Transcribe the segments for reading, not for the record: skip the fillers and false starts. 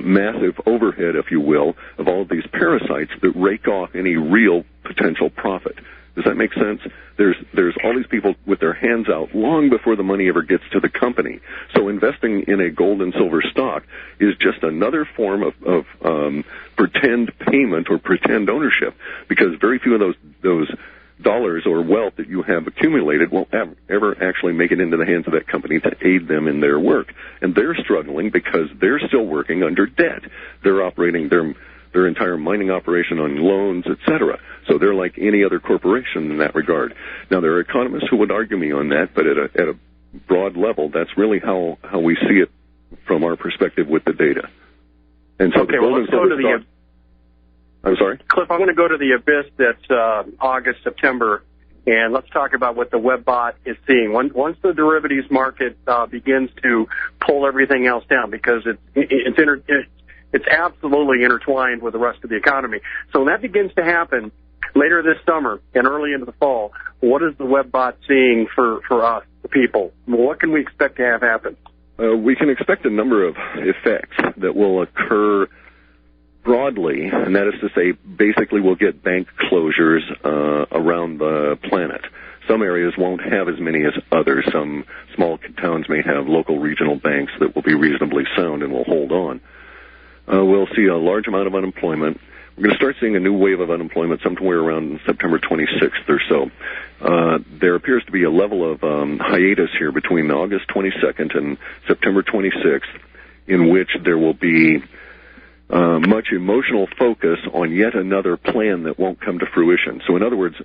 massive overhead, if you will, of all of these parasites that rake off any real potential profit. Does that make sense? There's all these people with their hands out long before the money ever gets to the company. So investing in a gold and silver stock is just another form of pretend payment or pretend ownership, because very few of those dollars or wealth that you have accumulated won't ever actually make it into the hands of that company to aid them in their work. And they're struggling because they're still working under debt. They're operating their entire mining operation on loans, etc. So they're like any other corporation in that regard. Now, there are economists who would argue me on that, but at a broad level, that's really how we see it from our perspective with the data. And so okay, well, let's go to the... I'm sorry? Cliff, I'm going to go to the abyss that's August, September, and let's talk about what the WebBot is seeing. Once the derivatives market begins to pull everything else down, because it's absolutely intertwined with the rest of the economy. So when that begins to happen later this summer and early into the fall, what is the WebBot seeing for us, the people? What can we expect to have happen? We can expect a number of effects that will occur broadly, and that is to say, basically we'll get bank closures around the planet. Some areas won't have as many as others. Some small towns may have local regional banks that will be reasonably sound and will hold on. We'll see a large amount of unemployment. We're going to start seeing a new wave of unemployment somewhere around September 26th or so. There appears to be a level of hiatus here between August 22nd and September 26th, in which there will be much emotional focus on yet another plan that won't come to fruition. So in other words,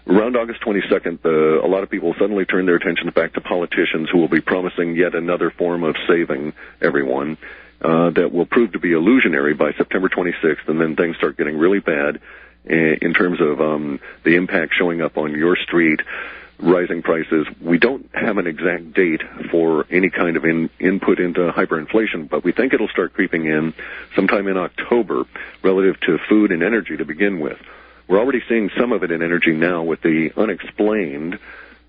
around August 22nd, a lot of people suddenly turn their attention back to politicians who will be promising yet another form of saving everyone that will prove to be illusionary by September 26th, and then things start getting really bad in terms of the impact showing up on your street, rising prices. We don't have an exact date for any kind of input into hyperinflation, but we think it'll start creeping in sometime in October relative to food and energy to begin with. We're already seeing some of it in energy now with the unexplained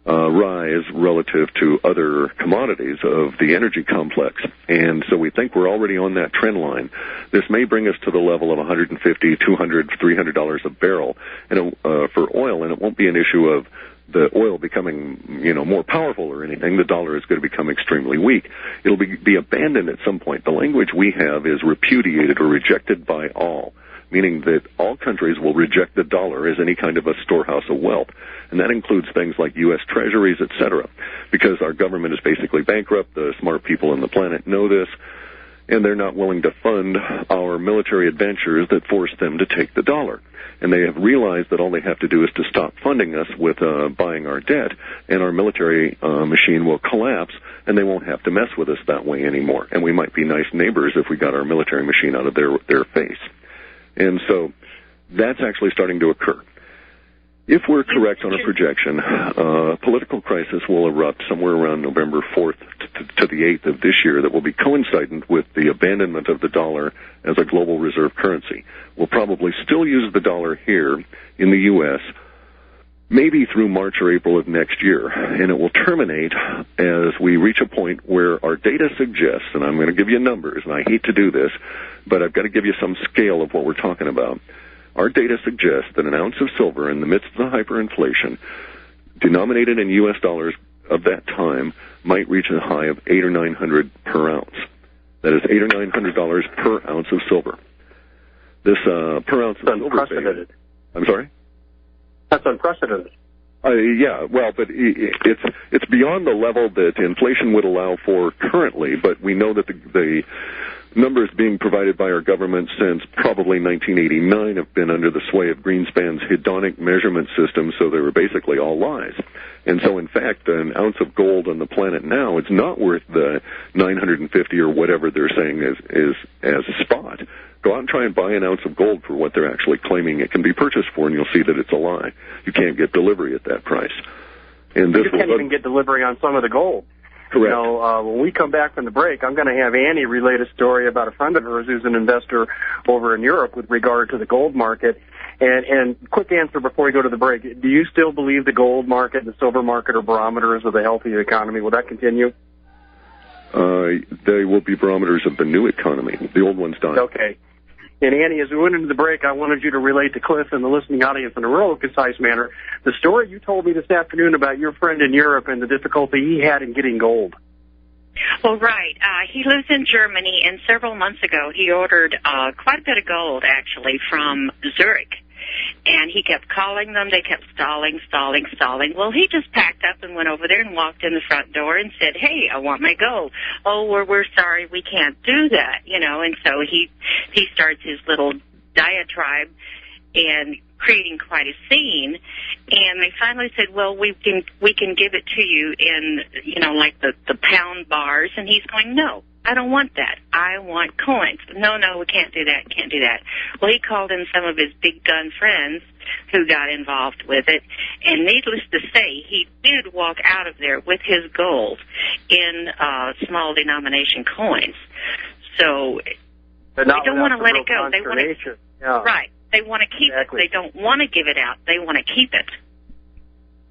rise relative to other commodities of the energy complex. And so we think we're already on that trend line. This may bring us to the level of $150, $200, $300 a barrel for oil, and it won't be an issue of the oil becoming, more powerful or anything. The dollar is going to become extremely weak. It'll be abandoned at some point. The language we have is repudiated or rejected by all, meaning that all countries will reject the dollar as any kind of a storehouse of wealth. And that includes things like U.S. treasuries, etc., because our government is basically bankrupt. The smart people on the planet know this, and they're not willing to fund our military adventures that force them to take the dollar. And they have realized that all they have to do is to stop funding us with buying our debt, and our military machine will collapse, and they won't have to mess with us that way anymore. And we might be nice neighbors if we got our military machine out of their face. And so that's actually starting to occur. If we're correct on a projection, political crisis will erupt somewhere around November 4th to the 8th of this year that will be coincident with the abandonment of the dollar as a global reserve currency. We'll probably still use the dollar here in the U.S., maybe through March or April of next year, and it will terminate as we reach a point where our data suggests, and I'm going to give you numbers, and I hate to do this, but I've got to give you some scale of what we're talking about. Our data suggests that an ounce of silver in the midst of the hyperinflation, denominated in U.S. dollars of that time, might reach a high of $800 or $900 per ounce. That is $800 or $900 per ounce of silver. This per ounce of silver. Unprecedented. I'm sorry? That's unprecedented. Yeah, well, but it's beyond the level that inflation would allow for currently, but we know that the numbers being provided by our government since probably 1989 have been under the sway of Greenspan's hedonic measurement system, so they were basically all lies. And so, in fact, an ounce of gold on the planet now, it's not worth the $950 or whatever they're saying is as spot. Go out and try and buy an ounce of gold for what they're actually claiming it can be purchased for, and you'll see that it's a lie. You can't get delivery at that price. And this you can't even get delivery on some of the gold. Correct. When we come back from the break, I'm going to have Annie relate a story about a friend of hers who's an investor over in Europe with regard to the gold market. And quick answer before we go to the break, do you still believe the gold market and the silver market are barometers of the healthy economy? Will that continue? They will be barometers of the new economy. The old one's done. Okay. And Annie, as we went into the break, I wanted you to relate to Cliff and the listening audience in a real concise manner the story you told me this afternoon about your friend in Europe and the difficulty he had in getting gold. Well, right. He lives in Germany, and several months ago he ordered quite a bit of gold, actually, from Zurich. And he kept calling them. They kept stalling. Well, he just packed up and went over there and walked in the front door and said, "Hey, I want my gold." "Oh, we're sorry, we can't do that," And so he starts his little diatribe and creating quite a scene. And they finally said, "Well, we can give it to you in like the pound bars." And he's going, "No, I don't want that. I want coins." No, we can't do that. Well, he called in some of his big gun friends who got involved with it, and needless to say, he did walk out of there with his gold in small denomination coins. So they don't want to let it go. They want to, right. They want to keep it. They don't want to give it out. They want to keep it.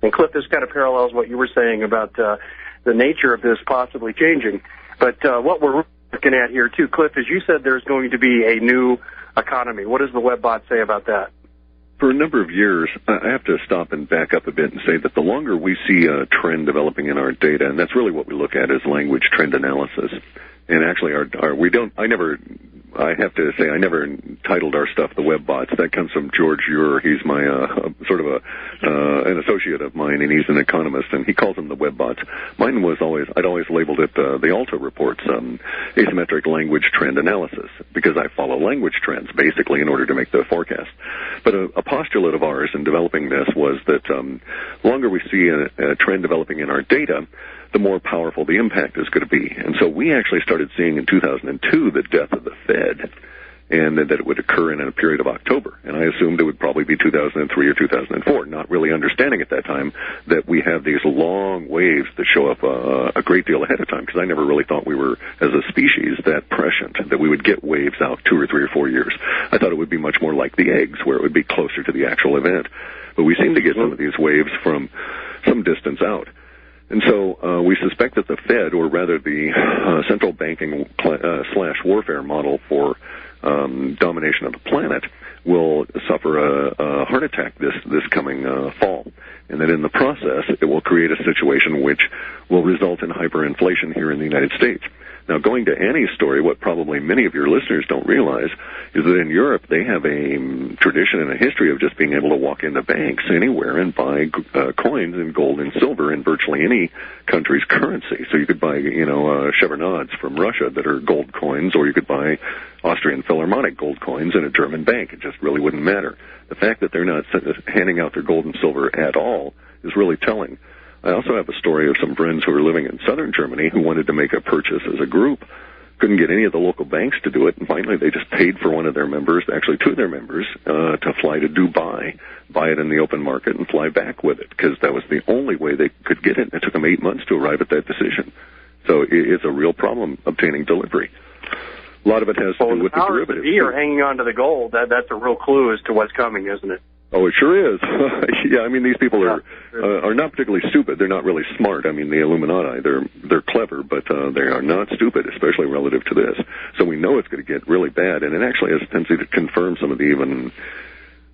And Cliff, this kind of parallels what you were saying about the nature of this possibly changing. But what we're looking at here, too, Cliff, is you said there's going to be a new economy. What does the WebBot say about that? For a number of years, I have to stop and back up a bit and say that the longer we see a trend developing in our data, and that's really what we look at is language trend analysis. And actually, I have to say, I never titled our stuff the WebBots. That comes from George Ure. He's my sort of an associate of mine, and he's an economist, and he calls them the WebBots. Mine was I'd always labeled it the Alto reports, asymmetric language trend analysis, because I follow language trends basically in order to make the forecast. But a postulate of ours in developing this was that the longer we see a trend developing in our data, the more powerful the impact is going to be. And so we actually started seeing in 2002 the death of the Fed, and that it would occur in a period of October. And I assumed it would probably be 2003 or 2004, not really understanding at that time that we have these long waves that show up a great deal ahead of time, because I never really thought we were, as a species, that prescient, that we would get waves out 2 or 3 or 4 years. I thought it would be much more like the eggs, where it would be closer to the actual event. But we seem to get some of these waves from some distance out. And so we suspect that the Fed, or rather the central banking / warfare model for domination of the planet, will suffer a heart attack this coming fall. And that in the process, it will create a situation which will result in hyperinflation here in the United States. Now, going to Annie's story, what probably many of your listeners don't realize is that in Europe, they have a tradition and a history of just being able to walk into banks anywhere and buy coins in gold and silver in virtually any country's currency. So you could buy, chevronades from Russia that are gold coins, or you could buy Austrian Philharmonic gold coins in a German bank. It just really wouldn't matter. The fact that they're not handing out their gold and silver at all is really telling. I also have a story of some friends who are living in southern Germany who wanted to make a purchase as a group, couldn't get any of the local banks to do it, and finally they just paid for one of their members, actually 2 of their members, to fly to Dubai, buy it in the open market, and fly back with it, because that was the only way they could get it. It took them 8 months to arrive at that decision. So it's a real problem obtaining delivery. A lot of it has to do with the derivatives. The are hanging on to the gold. That's a real clue as to what's coming, isn't it? Oh, it sure is. Yeah, I mean, these people are not particularly stupid. They're not really smart. I mean, the Illuminati, they're clever, but they are not stupid, especially relative to this. So we know it's going to get really bad, and it actually has a tendency to confirm some of the even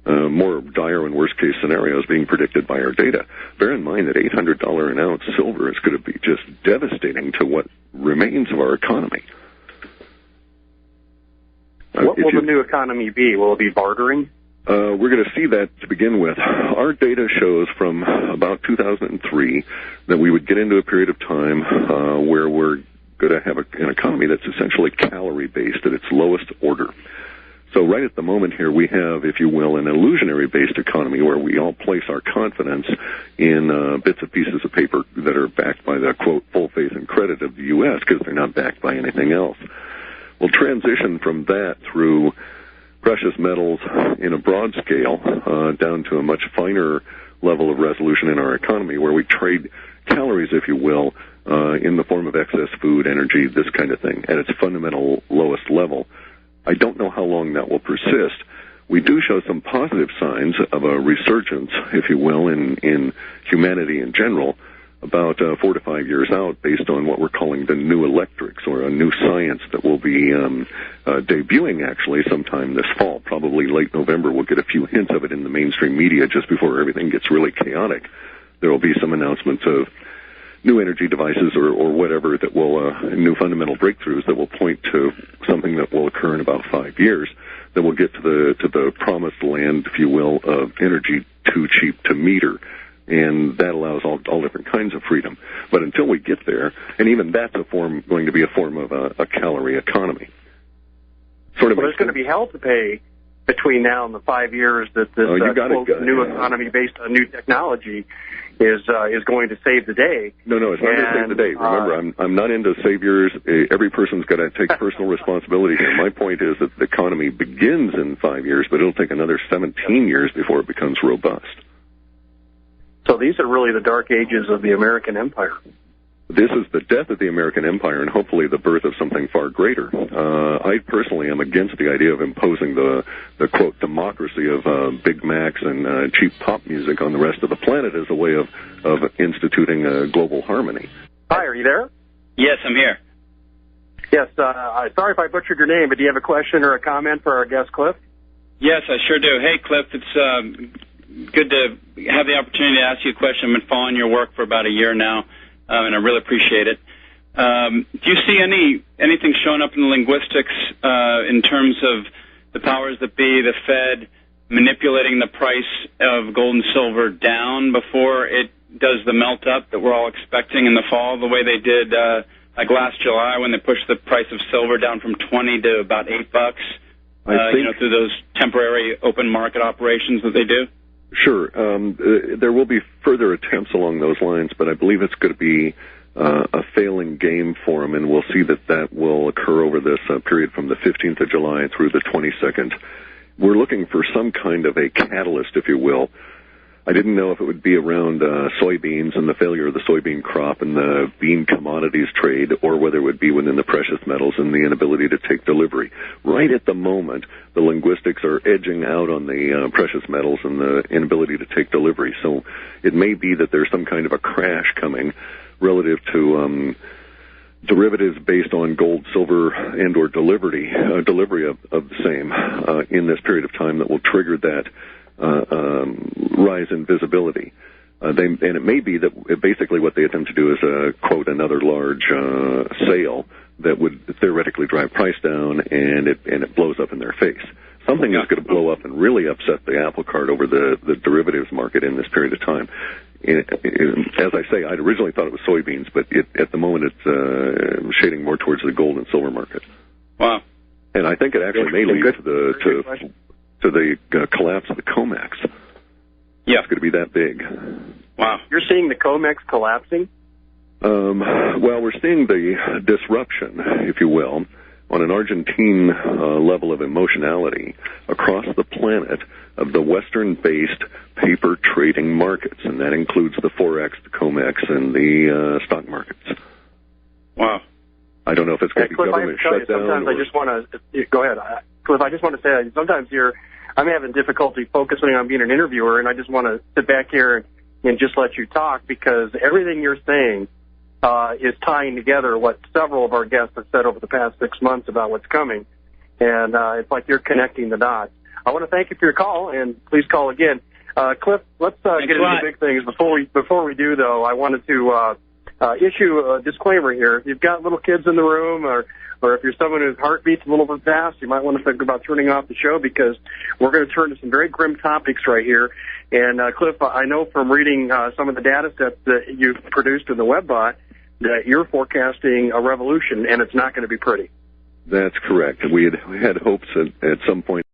more dire and worst-case scenarios being predicted by our data. Bear in mind that $800 an ounce silver is going to be just devastating to what remains of our economy. What will the new economy be? Will it be bartering? We're going to see that to begin with. Our data shows from about 2003 that we would get into a period of time where we're going to have an economy that's essentially calorie-based at its lowest order. So right at the moment here, we have, if you will, an illusionary-based economy where we all place our confidence in bits of pieces of paper that are backed by the, quote, full faith and credit of the U.S. because they're not backed by anything else. We'll transition from that through precious metals in a broad scale down to a much finer level of resolution in our economy where we trade calories, if you will, in the form of excess food, energy, this kind of thing, at its fundamental lowest level. I don't know how long that will persist. We do show some positive signs of a resurgence, if you will, in humanity in general, about 4 to 5 years out based on what we're calling the new electrics, or a new science that will be debuting actually sometime this fall, probably late November. We'll get a few hints of it in the mainstream media just before everything gets really chaotic. There will be some announcements of new energy devices or whatever that will, new fundamental breakthroughs that will point to something that will occur in about 5 years, that will get to the promised land, if you will, of energy too cheap to meter. And that allows all different kinds of freedom. But until we get there, and even that's going to be a form of a calorie economy. Well, there's going to be hell to pay between now and the 5 years that this new economy based on new technology is going to save the day. No, it's not going to save the day. Remember, I'm not into saviors. Every person's got to take personal responsibility here. My point is that the economy begins in 5 years, but it'll take another 17 years before it becomes robust. So these are really the dark ages of the American empire. This is the death of the American empire and hopefully the birth of something far greater. I personally am against the idea of imposing the quote, democracy of Big Macs and cheap pop music on the rest of the planet as a way of instituting global harmony. Hi, are you there? Yes, I'm here. Yes, sorry if I butchered your name, but do you have a question or a comment for our guest, Clif? Yes, I sure do. Hey, Clif, it's good to have the opportunity to ask you a question. I've been following your work for about a year now, and I really appreciate it. Do you see anything showing up in the linguistics in terms of the powers that be, the Fed, manipulating the price of gold and silver down before it does the melt up that we're all expecting in the fall, the way they did like last July when they pushed the price of silver down from 20 to about $8, through those temporary open market operations that they do? Sure. There will be further attempts along those lines, but I believe it's going to be a failing game for them, and we'll see that will occur over this period from the 15th of July through the 22nd. We're looking for some kind of a catalyst, if you will. I didn't know if it would be around soybeans and the failure of the soybean crop and the bean commodities trade, or whether it would be within the precious metals and the inability to take delivery. Right at the moment, the linguistics are edging out on the precious metals and the inability to take delivery. So it may be that there's some kind of a crash coming relative to derivatives based on gold, silver, and or delivery of the same in this period of time that will trigger that rise in visibility. And it may be that basically what they attempt to do is, quote, another large sale that would theoretically drive price down, and it blows up in their face. Something is going to blow up and really upset the apple cart over the derivatives market in this period of time. As I say, I'd originally thought it was soybeans, but at the moment it's shading more towards the gold and silver market. Wow. And I think it actually may lead to the collapse of the COMEX. Yeah. It's going to be that big. Wow. You're seeing the COMEX collapsing? Well, we're seeing the disruption, if you will, on an Argentine level of emotionality across the planet of the Western-based paper trading markets, and that includes the Forex, the COMEX, and the stock markets. Wow. I don't know if it's going to be government shutdown. Sometimes I just want to go ahead, Clif. I just want to say sometimes I'm having difficulty focusing on being an interviewer, and I just want to sit back here and just let you talk, because everything you're saying is tying together what several of our guests have said over the past 6 months about what's coming, and it's like you're connecting the dots. I want to thank you for your call, and please call again. Clif, let's get into the big things. Before we do, though, I wanted to issue a disclaimer here. If you've got little kids in the room, or if you're someone whose heart beats a little bit fast, you might want to think about turning off the show, because we're going to turn to some very grim topics right here. And, Clif, I know from reading some of the data sets that you've produced in the WebBot that you're forecasting a revolution, and it's not going to be pretty. That's correct. We had hopes at some point